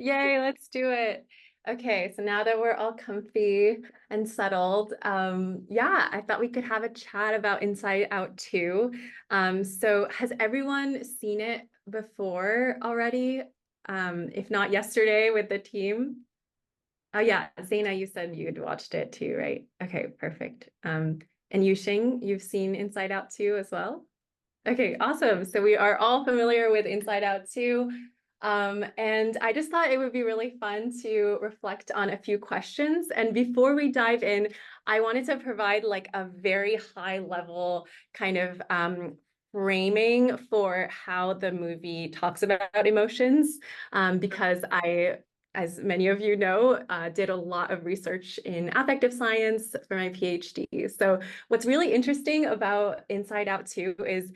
Yay, let's do it. Okay, so now that we're all comfy and settled, yeah, I thought we could have a chat about Inside Out 2. So has everyone seen it before already? If not yesterday with the team? Oh yeah, Zaina, you said you had watched it too, right? Okay, perfect. And Yuxing, you've seen Inside Out 2 as well? Okay, awesome. So we are all familiar with Inside Out 2. And I just thought it would be really fun to reflect on a few questions. And before we dive in, I wanted to provide like a very high level kind of framing for how the movie talks about emotions, because as many of you know, did a lot of research in affective science for my PhD. So what's really interesting about Inside Out 2 is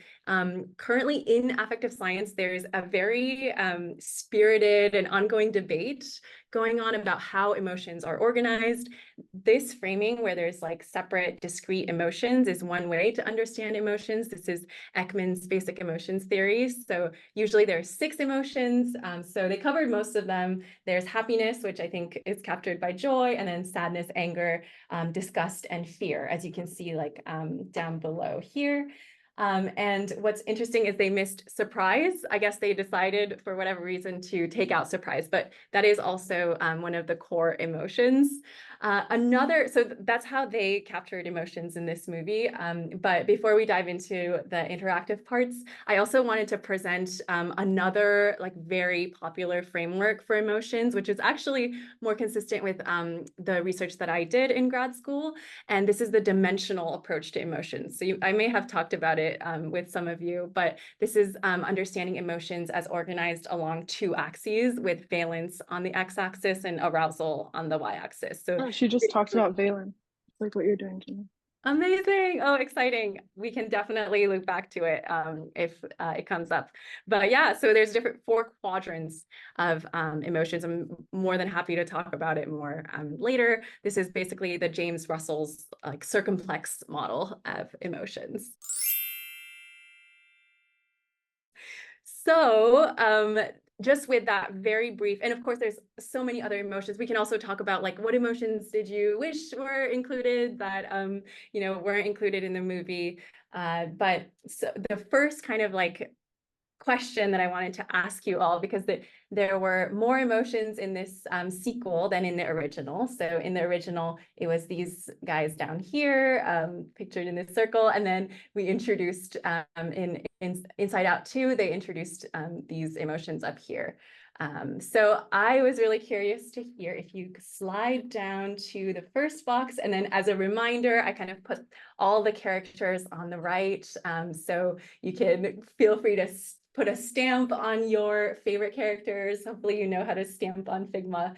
currently in affective science, there's a very spirited and ongoing debate going on about how emotions are organized. This framing where there's like separate discrete emotions is one way to understand emotions. This is Ekman's basic emotions theory. So usually there's 6 emotions. So they covered most of them. There's happiness, which I think is captured by joy, and then sadness, anger, disgust, and fear, as you can see like down below here. And what's interesting is they missed surprise. I guess they decided for whatever reason to take out surprise, but that is also one of the core emotions. So that's how they captured emotions in this movie. But before we dive into the interactive parts, I also wanted to present another like very popular framework for emotions, which is actually more consistent with the research that I did in grad school. And this is the dimensional approach to emotions. So I may have talked about it with some of you, but this is understanding emotions as organized along 2 axes with valence on the x-axis and arousal on the y-axis. So Oh, she just talked about Valen, like what you're doing to me. amazing. Oh, exciting. We can definitely loop back to it if it comes up. But yeah, so there's different 4 quadrants of emotions. I'm more than happy to talk about it more later. This is basically the James Russell's like circumplex model of emotions. So just with that very brief, and of course there's so many other emotions. We can also talk about like what emotions did you wish were included that weren't included in the movie. But so the first kind of like question that I wanted to ask you all, because there were more emotions in this sequel than in the original. So in the original, it was these guys down here, pictured in this circle, and then we introduced in Inside Out 2, they introduced these emotions up here. So I was really curious to hear if you slide down to the first box, and then as a reminder, I kind of put all the characters on the right, so you can feel free to put a stamp on your favorite characters. Hopefully you know how to stamp on Figma,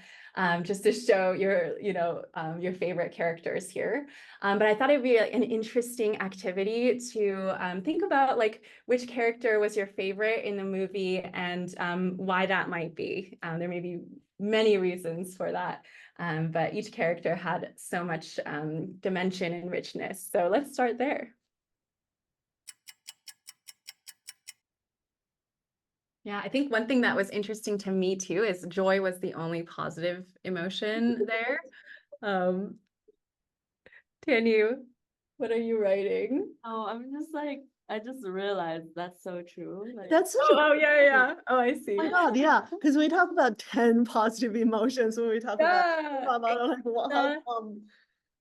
just to show your favorite characters here. But I thought it'd be an interesting activity to think about like which character was your favorite in the movie and why that might be. There may be many reasons for that, but each character had so much dimension and richness. So let's start there. Yeah, I think one thing that was interesting to me too is joy was the only positive emotion there. Um, Tianyi, what are you writing? Oh, I'm just like, I just realized that's so true. Like, That's such Oh, yeah, yeah. Oh, I see. oh my God, yeah. Because we talk about 10 positive emotions when we talk Yeah, about like well, how exa- come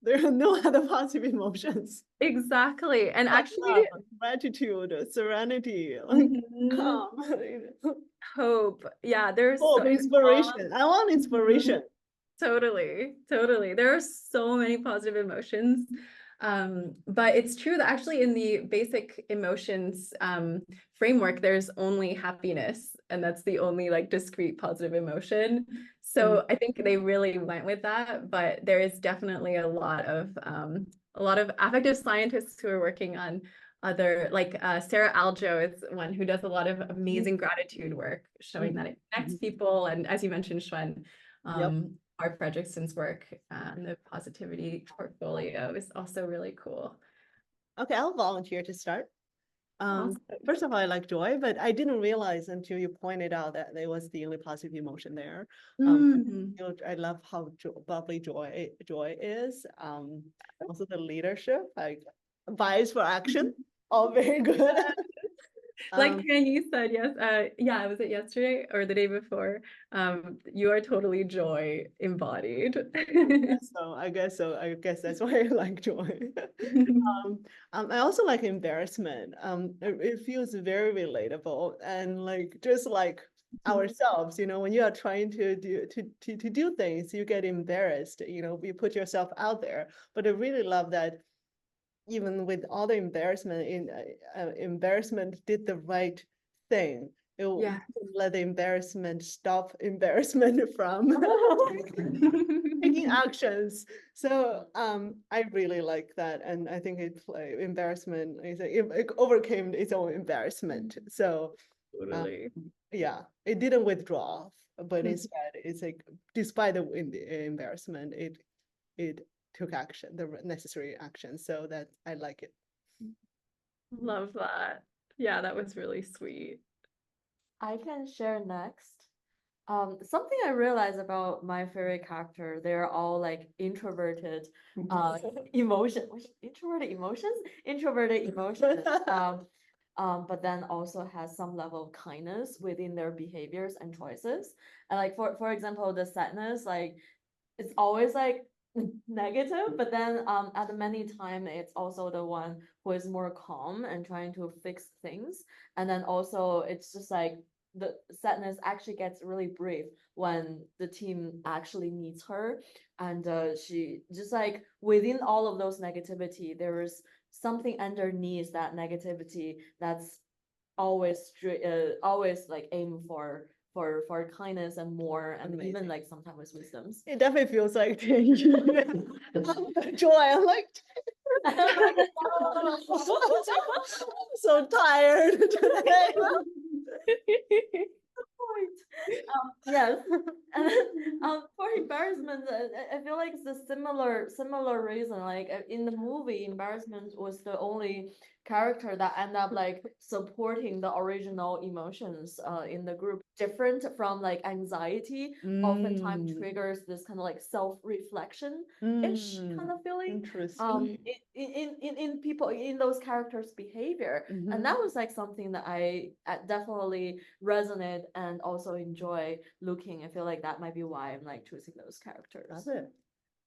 there are no other positive emotions. exactly. And Like actually, love, gratitude, serenity, like mhm, calm, hope. Yeah, there's so hope, inspiration. I want inspiration. Totally, totally. There are so many positive emotions. But it's true that actually in the basic emotions framework, there's only happiness, and that's the only like discrete positive emotion. So I think they really went with that, but there is definitely a lot of affective scientists who are working on other like Sarah Aljo is one who does a lot of amazing gratitude work, showing that it connects people. And as you mentioned, Xuan, Yep. Mark Fredrickson's work on the positivity portfolio is also really cool. Okay, I'll volunteer to start. First of all, I like joy, but I didn't realize until you pointed out that there was the only positive emotion there. Mm. I love how bubbly joy is. Also the leadership, like vibes for action, all very good. Like Um, Tianyi said, yes, yeah, was it yesterday or the day before? You are totally joy embodied. so I guess so. I guess that's why I like joy. I also like embarrassment. It feels very relatable and like just like ourselves, when you are trying to do things, you get embarrassed, you put yourself out there. But I really love that even with all the embarrassment, embarrassment did the right thing. It Yeah. let the embarrassment stop embarrassment from taking actions. So I really like that, and I think embarrassment it overcame its own embarrassment. So Totally. yeah, it didn't withdraw, but Mhm. instead it's like despite the embarrassment, it took action, the necessary action. So that I like it. Love that. Yeah, that was really sweet. I can share next. Something I realized about my favorite character, they're all like introverted, introverted emotions. But then also has some level of kindness within their behaviors and choices. And like for example, the sadness, like it's always like negative, but then at many time it's also the one who is more calm and trying to fix things. And then also it's just like the sadness actually gets really brief when the team actually needs her, and she just like within all of those negativity, there is something underneath that negativity that's always like aim for kindness and more, and Amazing. even like sometimes with wisdoms. It definitely feels like joy. I'm like, I'm so tired today. Yes, and then, for embarrassment, I feel like it's a similar reason. Like in the movie, embarrassment was the only character that end up like supporting the original emotions in the group. Different from like anxiety, oftentimes triggers this kind of like self-reflection-ish kind of feeling. Interesting. In people in those characters' behavior, and that was like something that I definitely resonate and also enjoy looking. I feel like that might be why I'm like choosing those characters. That's it.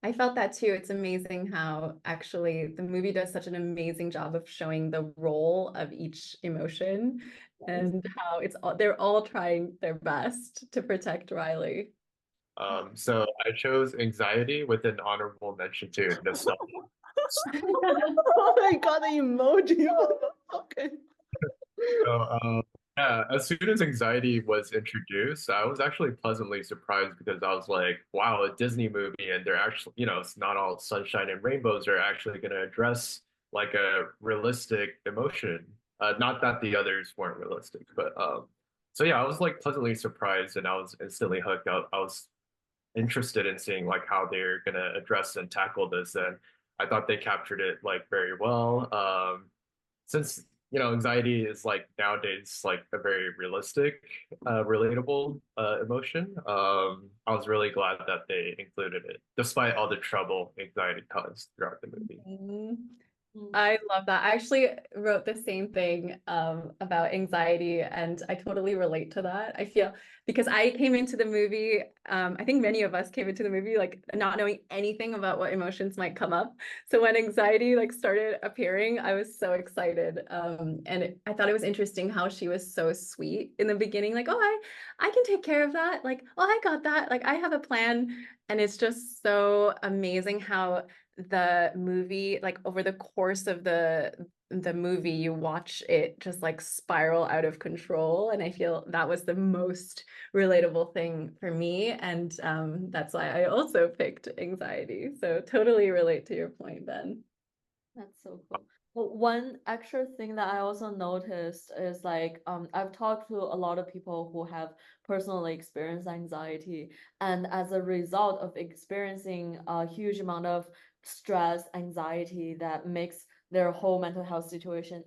I felt that too. It's amazing how actually the movie does such an amazing job of showing the role of each emotion and how they're all trying their best to protect Riley. So I chose anxiety with an honorable mention to nostalgia. Oh my god, the emoji. Okay. So yeah, as soon as anxiety was introduced, I was actually pleasantly surprised because I was like, wow, a Disney movie, and they're actually, it's not all sunshine and rainbows. They're actually going to address like a realistic emotion. Not that the others weren't realistic, but so yeah, I was like pleasantly surprised, and I was instantly hooked. I was interested in seeing like how they're gonna address and tackle this, and I thought they captured it like very well. Since anxiety is like nowadays like a very realistic, relatable emotion. I was really glad that they included it, despite all the trouble anxiety caused throughout the movie. Mhm. I love that. I actually wrote the same thing about anxiety, and I totally relate to that. I feel because I came into the movie, I think many of us came into the movie like not knowing anything about what emotions might come up. So when anxiety like started appearing, I was so excited. And I thought it was interesting how she was so sweet in the beginning, like, oh, I can take care of that. Like, oh, I got that. Like, I have a plan. And it's just so amazing how the movie, like over the course of the movie, you watch it just like spiral out of control, and I feel that was the most relatable thing for me, and that's why I also picked anxiety. So totally relate to your point, Ben. That's so cool. Well, one extra thing that I also noticed is like I've talked to a lot of people who have personally experienced anxiety, and as a result of experiencing a huge amount of stress, anxiety that makes their whole mental health situation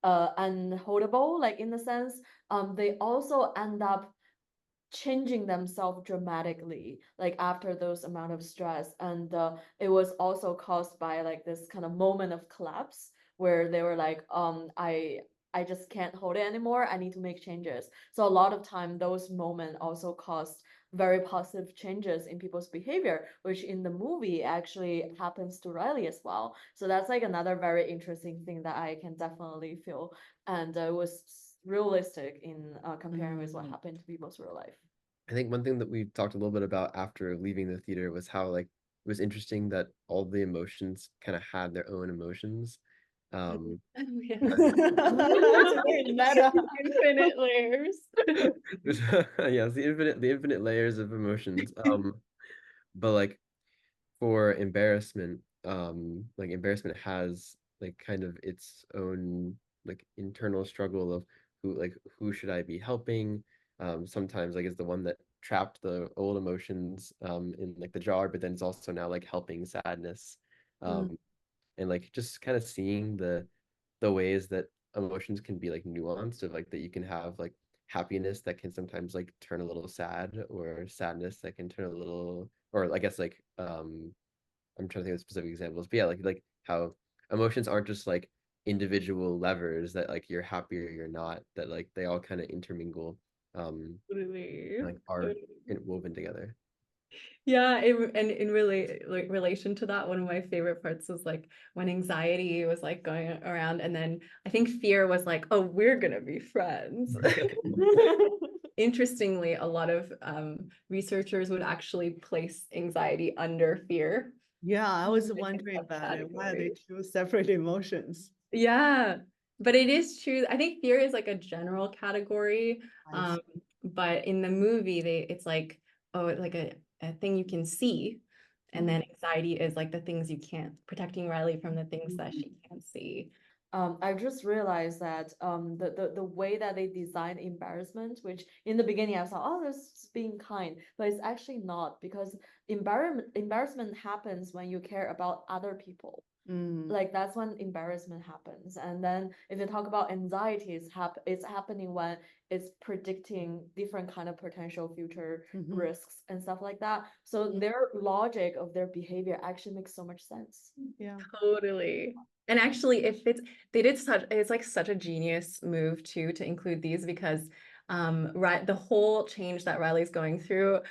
unholdable, like in the sense, they also end up changing themselves dramatically, like after those amount of stress. And it was also caused by like this kind of moment of collapse where they were like, I just can't hold it anymore. I need to make changes. So a lot of time, those moments also caused very positive changes in people's behavior, which in the movie actually happens to Riley as well. So that's like another very interesting thing that I can definitely feel, and it was realistic in comparing with what happened to people's real life. I think one thing that we talked a little bit about after leaving the theater was how like it was interesting that all the emotions kind of had their own emotions. Oh, yeah. That's very meta. Infinite layers. Yes, the infinite layers of emotions. But like for embarrassment, like embarrassment has like kind of its own like internal struggle of who should I be helping? Sometimes like is the one that trapped the old emotions in like the jar, but then it's also now like helping sadness. And like just kind of seeing the ways that emotions can be like nuanced, of like that you can have like happiness that can sometimes like turn a little sad, or sadness that can turn a little, or I guess like I'm trying to think of specific examples, but yeah, like how emotions aren't just like individual levers that like you're happy or you're not, that like they all kind of intermingle, Totally. and, like are woven together. Yeah, and in really like relation to that, one of my favorite parts was like when anxiety was like going around, and then I think fear was like, oh, we're gonna be friends. Interestingly, a lot of researchers would actually place anxiety under fear. Yeah, I was Like, wondering about it. Why are they category. two separate emotions? Yeah, but it is true. I think fear is like a general category. I see. But in the movie, it's like, oh, it's like a thing you can see. And then anxiety is like the things you can't, protecting Riley from the things that she can't see. I just realized that the way that they design embarrassment, which in the beginning I thought, oh, this is being kind, but it's actually not, because embarrassment happens when you care about other people. Like that's when embarrassment happens. And then if you talk about anxiety, it's happening when it's predicting different kind of potential future risks and stuff like that. So their logic of their behavior actually makes so much sense. Yeah. Totally. And actually, it's like such a genius move too, to include these, because the whole change that Riley's going through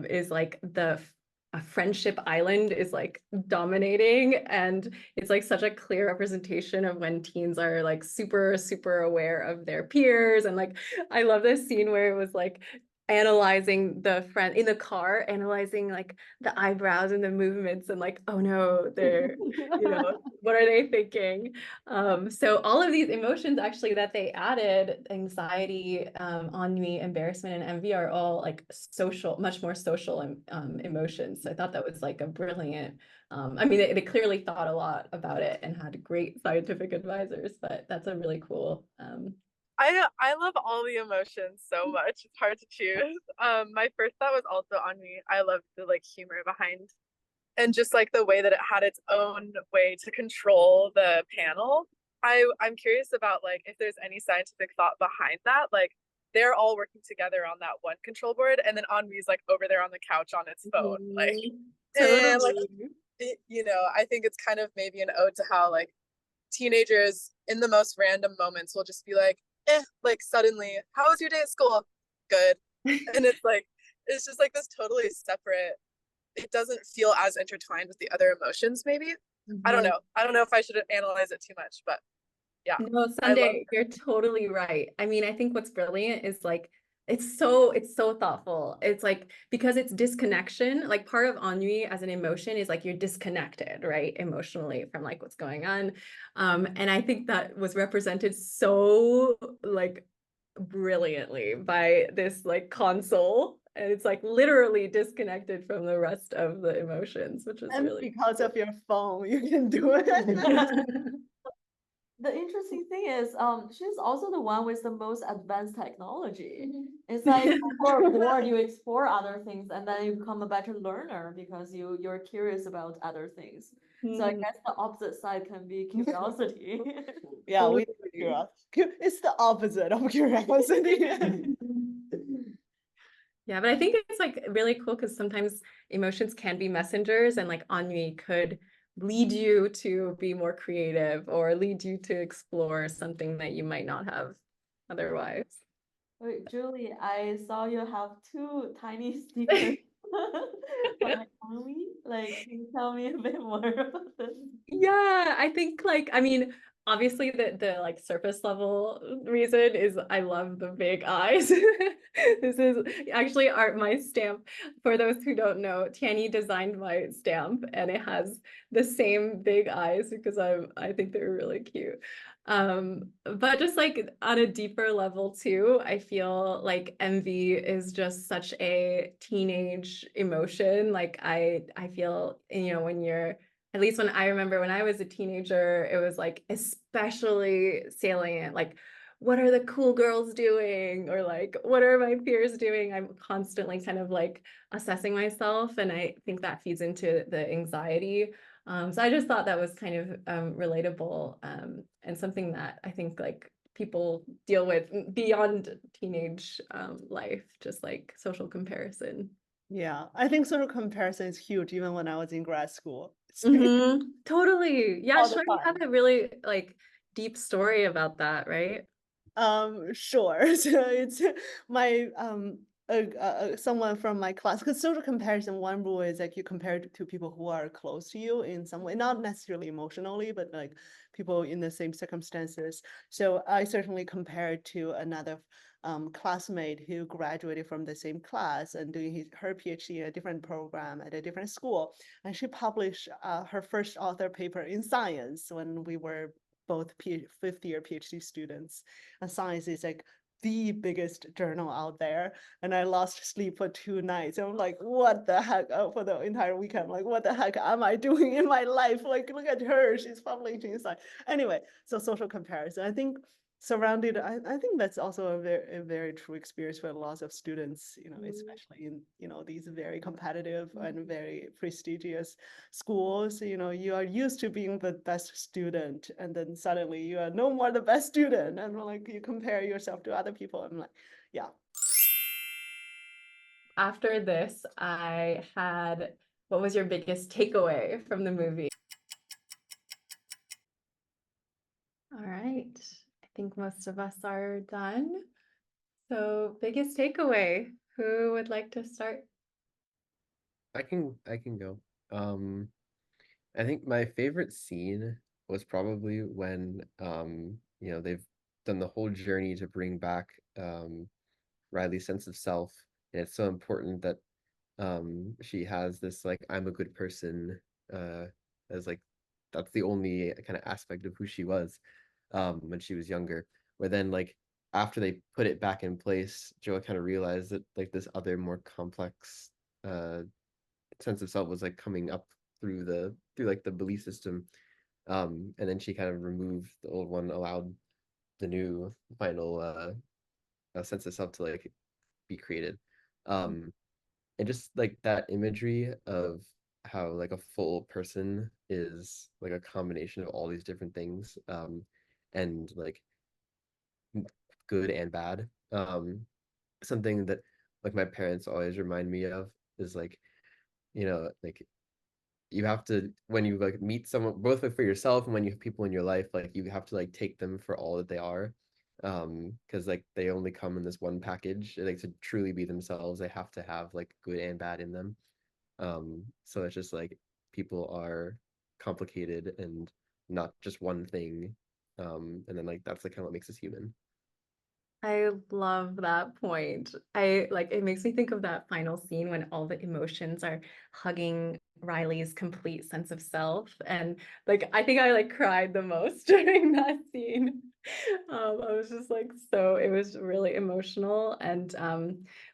is like a friendship island is like dominating, and it's like such a clear representation of when teens are like super, super aware of their peers. And like, I love this scene where it was like analyzing the friend in the car, analyzing like the eyebrows and the movements, and like, oh no, they're, what are they thinking? So all of these emotions actually that they added, anxiety, ennui, embarrassment, and envy, are all like social, much more social emotions. So I thought that was like a brilliant, I mean, they clearly thought a lot about it and had great scientific advisors, but that's a really cool, I love all the emotions so much. It's hard to choose. My first thought was also ennui. I loved the like humor behind, and just like the way that it had its own way to control the panel. I'm curious about like if there's any scientific thought behind that. Like they're all working together on that one control board, and then Ennui's like over there on the couch on its phone. Like, and like I think it's kind of maybe an ode to how like teenagers in the most random moments will just be like, like suddenly, how was your day at school? Good. And it's just like this totally separate, it doesn't feel as intertwined with the other emotions, maybe. I don't know if I should analyze it too much, but yeah. No, Sunday, you're totally right. I mean, I think what's brilliant is like it's so thoughtful. It's like, because it's disconnection, like part of ennui as an emotion is like you're disconnected, right, emotionally from like what's going on. And I think that was represented so like brilliantly by this like console, and it's like literally disconnected from the rest of the emotions, which is And really because of your phone, you can do it. the interesting thing is, she's also the one with the most advanced technology. It's like before board, you explore other things, and then you become a better learner because you're curious about other things. So I guess the opposite side can be curiosity. Yeah, we Totally. it's the opposite of curiosity. Yeah, but I think it's like really cool because sometimes emotions can be messengers, and like ennui could lead you to be more creative or lead you to explore something that you might not have otherwise. Wait, Julie, I saw you have two tiny stickers on Ennui. Like, can you tell me a bit more about this? Yeah, I think like I mean, obviously the like surface level reason is I love the big eyes. This is actually my stamp. For those who don't know, Tianyi designed my stamp and it has the same big eyes because I think they're really cute. But just like on a deeper level too, I feel like envy is just such a teenage emotion. Like I feel, you know, when you're at least when I remember when I was a teenager, it was like especially salient, like what are the cool girls doing? Or like, what are my peers doing? I'm constantly kind of like assessing myself. And I think that feeds into the anxiety. So I just thought that was kind of relatable and something that I think like people deal with beyond teenage life, just like social comparison. Yeah, I think social comparison is huge even when I was in grad school. Totally. Yeah, All the sure. You have time. a really like deep story about that, right? Sure. So it's my someone from my class, because social comparison, one rule is like you compare to people who are close to you in some way, not necessarily emotionally, but like people in the same circumstances. So I certainly compared to another classmate who graduated from the same class and doing her PhD in a different program at a different school. And she published her first author paper in Science when we were both fifth-year PhD students. And Science is like the biggest journal out there. And I lost sleep for 2 nights. I'm like, what the heck? For the entire weekend, like, what the heck am I doing in my life? Like, look at her, she's publishing Science. Anyway, so social comparison. I think surrounded, I think that's also a very true experience for lots of students, you know, especially in, you know, these very competitive and very prestigious schools. You know, you are used to being the best student, and then suddenly you are no more the best student, and like you compare yourself to other people. I'm like, yeah. After this, I had what was your biggest takeaway from the movie? All right. I think most of us are done. So, biggest takeaway. Who would like to start? I can go. I think my favorite scene was probably when they've done the whole journey to bring back Riley's sense of self, and it's so important that she has this like I'm a good person uh as like that's the only kind of aspect of who she was when she was younger. Where then like after they put it back in place, Joa kind of realized that like this other more complex uh sense of self was like coming up through like the belief system. And then she kind of removed the old one, allowed the new final sense of self to like be created. And just like that imagery of how like a full person is like a combination of all these different things, and like good and bad. Something that like my parents always remind me of is like, like you have to, when you like meet someone, both like for yourself and when you have people in your life, like you have to like take them for all that they are, because like they only come in this one package. Like to truly be themselves, they have to have like good and bad in them. So it's just like people are complicated and not just one thing. And then like that's like kind of what makes us human. I love that point. I like it makes me think of that final scene when all the emotions are hugging Riley's complete sense of self. And like, I think I like cried the most during that scene. I was just like, so it was really emotional. And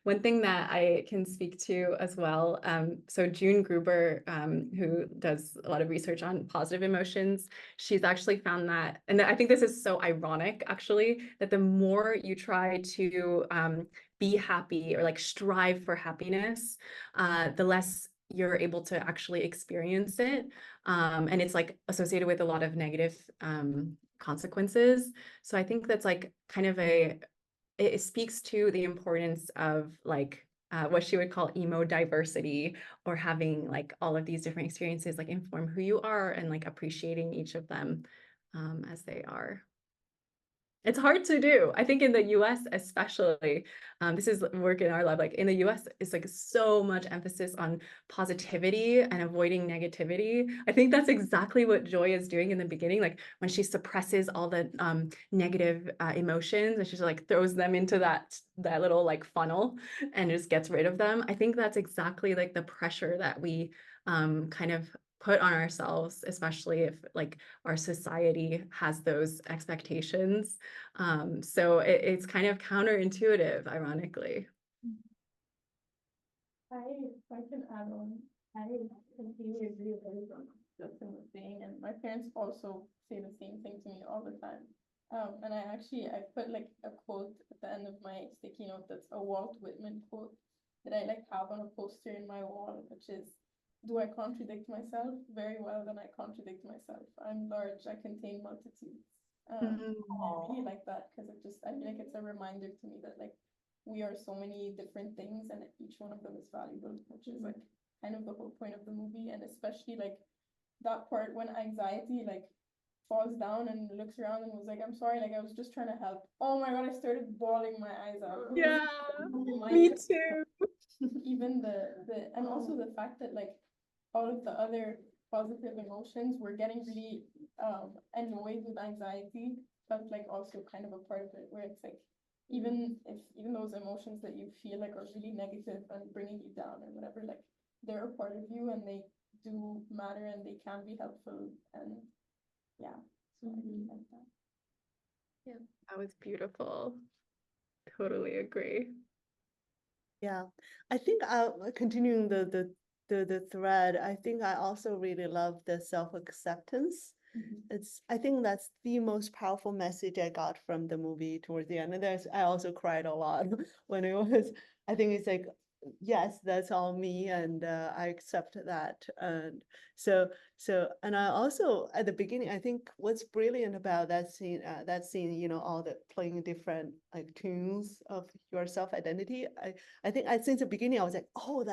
one thing that I can speak to as well, so June Gruber, who does a lot of research on positive emotions, she's actually found that, and I think this is so ironic actually, that the more you try to be happy or like strive for happiness, the less you're able to actually experience it. And it's like associated with a lot of negative consequences. So I think that's like kind of it speaks to the importance of like what she would call emo diversity, or having like all of these different experiences like inform who you are, and like appreciating each of them as they are. It's hard to do. I think in the US especially, this is work in our lab, like in the US, it's like so much emphasis on positivity and avoiding negativity. I think that's exactly what Joy is doing in the beginning, like when she suppresses all the negative emotions and she just like throws them into that little like funnel and just gets rid of them. I think that's exactly like the pressure that we kind of put on ourselves, especially if like our society has those expectations. So it's kind of counterintuitive, ironically. I can add on. I completely agree with everything Justin was saying, and my parents also say the same thing to me all the time. And I put like a quote at the end of my sticky note that's a Walt Whitman quote that I like have on a poster in my wall, which is, "Do I contradict myself? Very well, then I contradict myself. I'm large, I contain multitudes." I really like that because I feel like it's a reminder to me that like we are so many different things and each one of them is valuable, which is like kind of the whole point of the movie. And especially like that part when anxiety like falls down and looks around and was like, "I'm sorry, like I was just trying to help." Oh my God, I started bawling my eyes out. Yeah, me too. Even and also the fact that like all of the other positive emotions were getting really annoyed with anxiety felt like also kind of a part of it, where it's like even those emotions that you feel like are really negative and bringing you down or whatever, like they're a part of you and they do matter and they can be helpful. And yeah, so I really like that. Yeah, that was beautiful. Totally agree. Yeah, I think continuing the thread, I think I also really love the self-acceptance. I think that's the most powerful message I got from the movie towards the end. And I also cried a lot when it was, I think it's like, yes, that's all me, and I accept that. And and I also at the beginning, I think what's brilliant about that scene, all the playing different like tunes of your self-identity. I think since the beginning I was like, oh,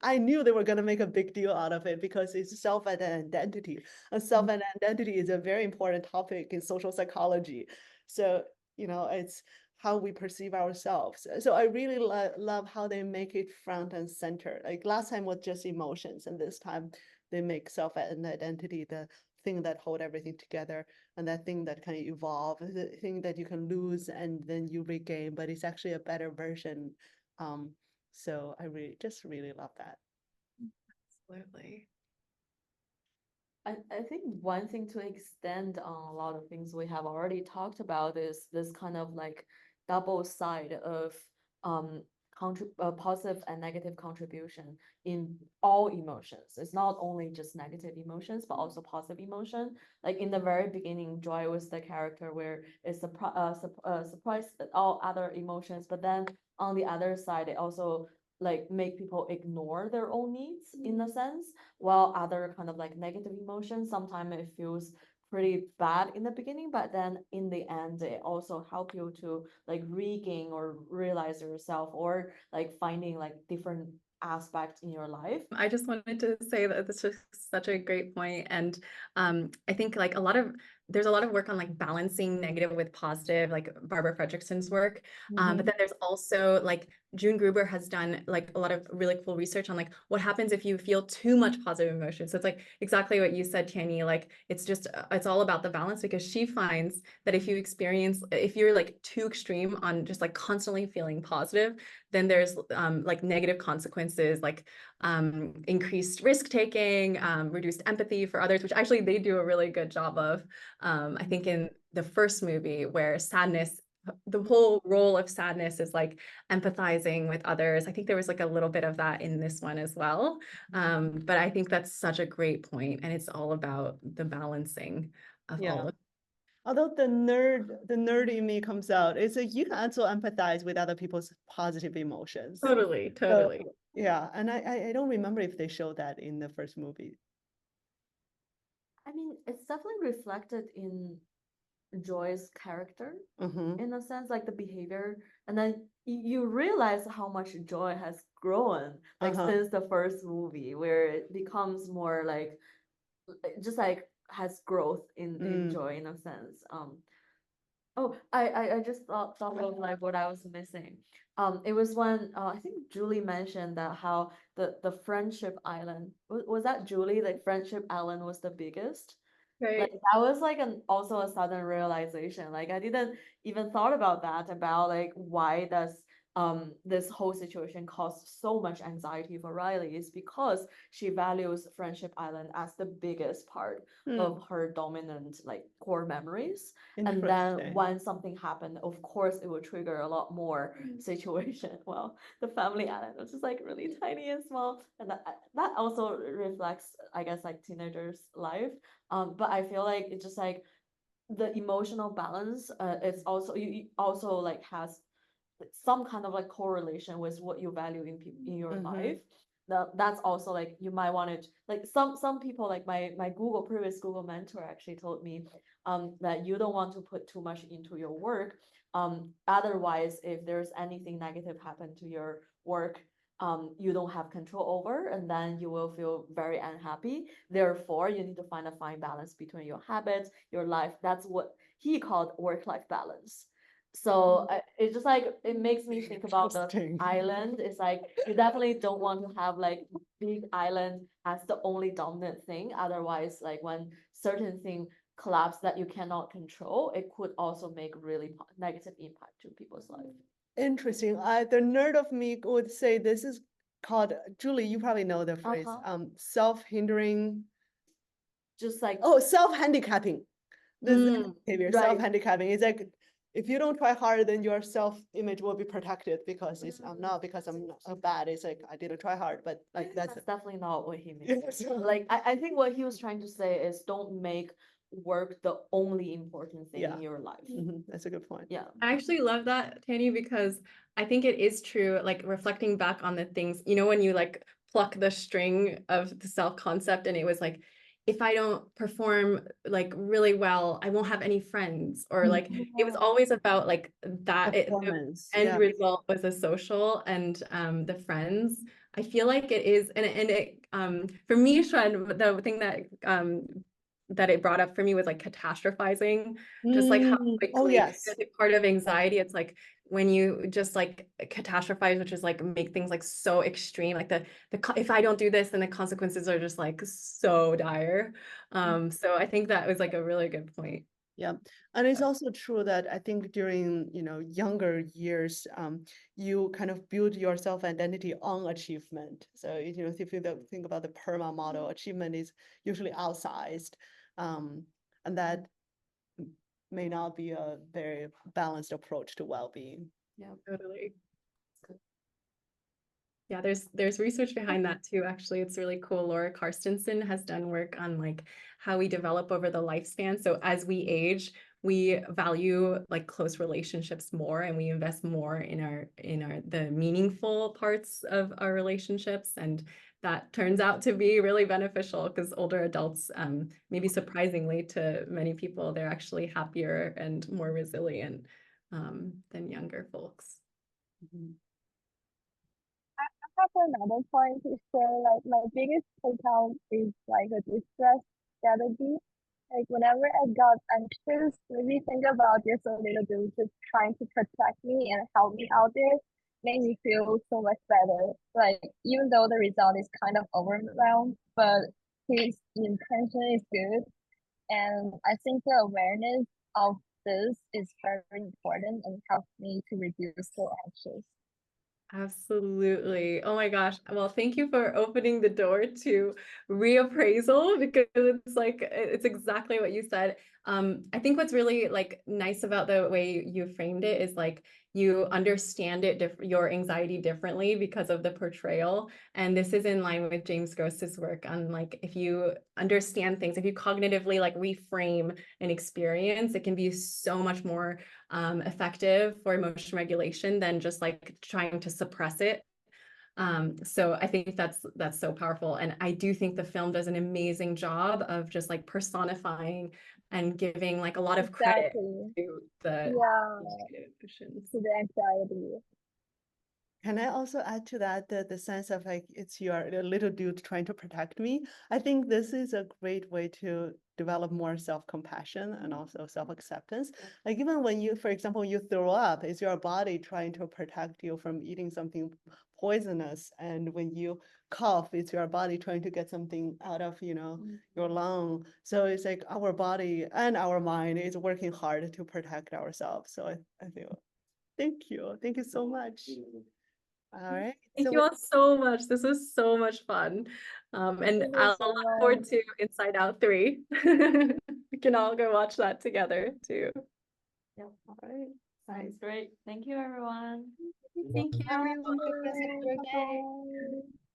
I knew they were gonna make a big deal out of it because it's self-identity. And self-identity is a very important topic in social psychology. So, it's how we perceive ourselves. So I really love how they make it front and center. Like last time was just emotions, and this time they make self and identity the thing that hold everything together, and that thing that can evolve, the thing that you can lose and then you regain, but it's actually a better version. So I really love that. Absolutely. I think one thing to extend on a lot of things we have already talked about is this kind of like double side of positive and negative contribution in all emotions. It's not only just negative emotions, but also positive emotion. Like in the very beginning, Joy was the character where it's surprised at all other emotions, but then on the other side, it also like make people ignore their own needs in a sense, while other kind of like negative emotions, sometimes it feels pretty bad in the beginning, but then in the end, it also help you to like regain or realize yourself, or like finding like different aspects in your life. I just wanted to say that this is such a great point. And I think like a lot of there's a lot of work on like balancing negative with positive, like Barbara Fredrickson's work. But then there's also like June Gruber has done like a lot of really cool research on like what happens if you feel too much positive emotion. So it's like exactly what you said, Tianyi, like it's just, it's all about the balance, because she finds that if you're like too extreme on just like constantly feeling positive, then there's like negative consequences, like increased risk taking, reduced empathy for others, which actually they do a really good job of. I think in the first movie, where sadness, the whole role of sadness is like empathizing with others. I think there was like a little bit of that in this one as well. But I think that's such a great point, and it's all about the balancing of all of. Although the nerd in me comes out, it's like you can also empathize with other people's positive emotions. Totally. Yeah, and I don't remember if they showed that in the first movie. I mean, it's definitely reflected in Joy's character in a sense, like the behavior, and then you realize how much Joy has grown like since the first movie, where it becomes more like just like has growth in Joy in a sense. Oh, I just thought of like what I was missing. It was when I think Julie mentioned that how the Friendship Island was that Julie, like Friendship Island was the biggest. Right. Like that was like also a sudden realization. Like I didn't even thought about that, about like why does this whole situation cause so much anxiety for Riley, is because she values Friendship Island as the biggest part of her dominant like core memories. And then when something happened, of course it would trigger a lot more situation. Well, the family island was just like really tiny and small, and that also reflects, I guess, like teenagers' life. But I feel like it's just like the emotional balance. It's also you also like has some kind of like correlation with what you value in your life. That's also like you might want to like some people, like my previous Google mentor actually told me that you don't want to put too much into your work. Otherwise, if there's anything negative happen to your work, you don't have control over, and then you will feel very unhappy. Therefore, you need to find a fine balance between your habits, your life. That's what he called work-life balance. So it's just like it makes me think about the island. It's like you definitely don't want to have like big island as the only dominant thing. Otherwise, like when certain thing collapse that you cannot control, it could also make really negative impact to people's life. Interesting. The nerd of me would say this is called, Julie, you probably know the phrase, self-hindering. Just like self-handicapping. This behavior, right. self-handicapping. It's like if you don't try hard, then your self-image will be protected, because it's not because I'm bad. It's like I didn't try hard, but like that's definitely not what he meant. Like I think what he was trying to say is don't make work the only important thing in your life. That's a good point. Yeah. I actually love that, Tianyi, because I think it is true, like reflecting back on the things, you know, when you like pluck the string of the self-concept, and it was like, if I don't perform like really well, I won't have any friends, or like it was always about like that the end result was a social, and the friends. I feel like it is, and it for me, Xuan, the thing that it brought up for me was like catastrophizing, just like how quickly part of anxiety, it's like when you just like catastrophize, which is like make things like so extreme, like the if I don't do this, then the consequences are just like so dire. So I think that was like a really good point. Yeah, and it's also true that I think during younger years, you kind of build your self-identity on achievement. So if you think about the PERMA model, achievement is usually outsized, and that may not be a very balanced approach to well-being. Yeah, totally. Yeah, there's research behind that too. Actually, it's really cool. Laura Karstensen has done work on like how we develop over the lifespan. So as we age, we value like close relationships more, and we invest more in the meaningful parts of our relationships. And that turns out to be really beneficial, because older adults, maybe surprisingly to many people, they're actually happier and more resilient than younger folks. Have another point to share. Like my biggest takeout is like a distress strategy. Like whenever I got anxious, maybe think about this a little dude just trying to protect me and help me out there made me feel so much better. Like even though the result is kind of overwhelmed, but his intention is good. And I think the awareness of this is very important and helps me to reduce the anxious. Absolutely. Oh my gosh. Well, thank you for opening the door to reappraisal because it's like it's exactly what you said. I think what's really like nice about the way you framed it is like you understand it your anxiety differently because of the portrayal. And this is in line with James Gross's work on like if you understand things, if you cognitively like reframe an experience, it can be so much more effective for emotion regulation than just like trying to suppress it. So I think that's so powerful. And I do think the film does an amazing job of just like personifying and giving like a lot of credit Exactly. to the Yeah, emotions. to the anxiety. Can I also add to that the sense of like it's your little dude trying to protect me? I think this is a great way to develop more self-compassion and also self-acceptance. Like even when you, for example, you throw up, it's your body trying to protect you from eating something poisonous. And when you cough, it's your body trying to get something out of, your lung. So it's like our body and our mind is working hard to protect ourselves. So I feel, thank you. Thank you so much. All right. Thank So you all so much. This was so much fun. And Thank you I'll so look much. forward to Inside Out 3. We can all go watch that together too. Yep. all right. Sounds great. Thank you, everyone. Thank you, Bye. everyone. Have a good rest of your day. Bye.